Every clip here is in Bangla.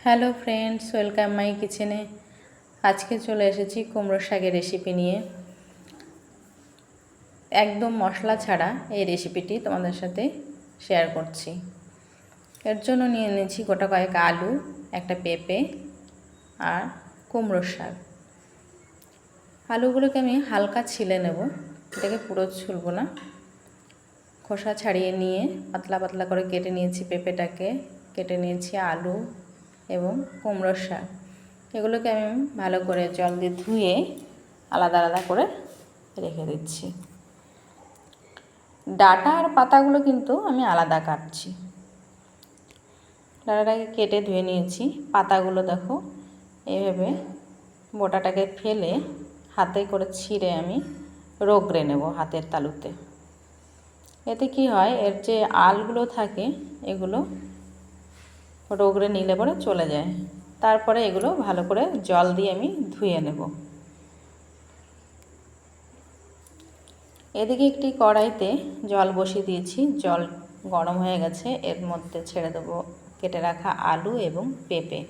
হ্যালো ফ্রেন্ডস, ওয়েলকাম মাই কিচেনে। আজকে চলে এসেছি কুমড়ো শাকের রেসিপি নিয়ে। একদম মশলা ছাড়া এই রেসিপিটি তোমাদের সাথে শেয়ার করছি। এর জন্য নিয়ে নিয়েছি গোটা কয়েক আলু, একটা পেঁপে আর কুমড়ো শাক। আলুগুলোকে আমি হালকা ছিলে নেব, এটাকে পুরো ছুলবো না। খোসা ছাড়িয়ে নিয়ে পাতলা পাতলা করে কেটে নিয়েছি পেঁপেটাকে, কেটে নিয়েছি আলু এবং কুমড়ো শাক। এগুলোকে আমি ভালো করে জল দিয়ে ধুয়ে আলাদা আলাদা করে রেখে দিচ্ছি। ডাঁটা আর পাতাগুলো কিন্তু আমি আলাদা কাটছি। ডাঁটাটাকে কেটে ধুয়ে নিয়েছি, পাতাগুলো দেখো এইভাবে বোটাটাকে ফেলে হাতে করে ছিঁড়ে আমি রগড়ে নেব হাতের তালুতে। এতে কি হয়, এর যে আলগুলো থাকে এগুলো রগড়ে নিলে পরে চলে যায়। তারপরে এগুলো ভালো করে জল দিয়ে আমি ধুয়ে নেব। এদিকে একটি কড়াইতে জল বসিয়ে দিয়েছি, জল গরম হয়ে গেছে। এর মধ্যে ছেড়ে দেবো কেটে রাখা আলু এবং পেঁপে।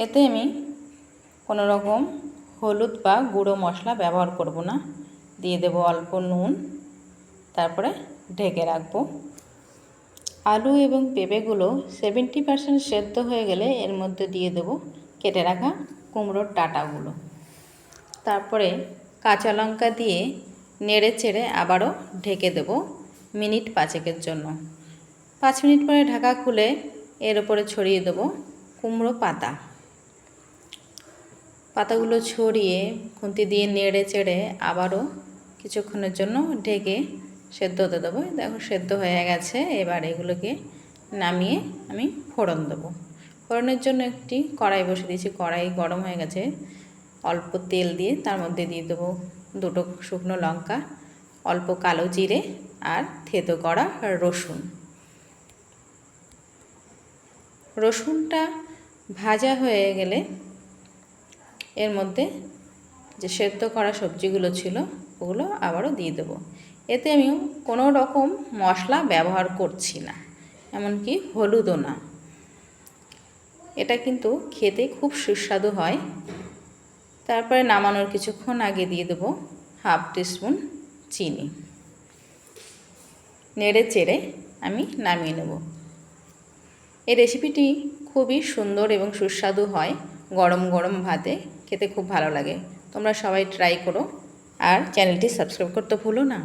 এতে আমি কোনো রকম হলুদ বা গুঁড়ো মশলা ব্যবহার করব না। দিয়ে দেব অল্প নুন, তারপরে ঢেকে রাখবো। আলু এবং পেঁপেগুলো 70% সেদ্ধ হয়ে গেলে এর মধ্যে দিয়ে দেব কেটে রাখা কুমড়োর ডাঁটাগুলো। তারপরে কাঁচা লঙ্কা দিয়ে নেড়ে চেড়ে আবারও ঢেকে দেব মিনিট 5 জন্য। 5 মিনিট পরে ঢাকা খুলে এর উপরে ছড়িয়ে দেব কুমড়ো পাতাগুলো ছড়িয়ে খুন্তি দিয়ে নেড়ে চেড়ে আবারও কিছুক্ষণের জন্য ঢেকে সেদ্ধ হতে দেবো। দেখো সেদ্ধ হয়ে গেছে। এবার এগুলোকে নামিয়ে আমি ফোড়ন দেবো। ফোড়নের জন্য একটি কড়াই বসে দিয়েছি, কড়াই গরম হয়ে গেছে। অল্প তেল দিয়ে তার মধ্যে দিয়ে দেবো 2টো শুকনো লঙ্কা, অল্প কালো জিরে আর থেতো করা রসুনটা ভাজা হয়ে গেলে এর মধ্যে যে সেদ্ধ করা সবজিগুলো ছিল ওগুলো আবারও দিয়ে দেবো। এতে আমি কোনো রকম মশলা ব্যবহার করছি না, এমনকি হলুদও না। এটা কিন্তু খেতে খুব সুস্বাদু হয়। তারপরে নামানোর কিছুক্ষণ আগে দিয়ে দেবো 1/2 টিস্পুন চিনি। নেড়ে চেড়ে আমি নামিয়ে নেব। এই রেসিপিটি খুবই সুন্দর এবং সুস্বাদু হয়। গরম গরম ভাতে খেতে খুব ভালো লাগে। তোমরা সবাই ট্রাই করো আর চ্যানেলটি সাবস্ক্রাইব করতে ভুলো না।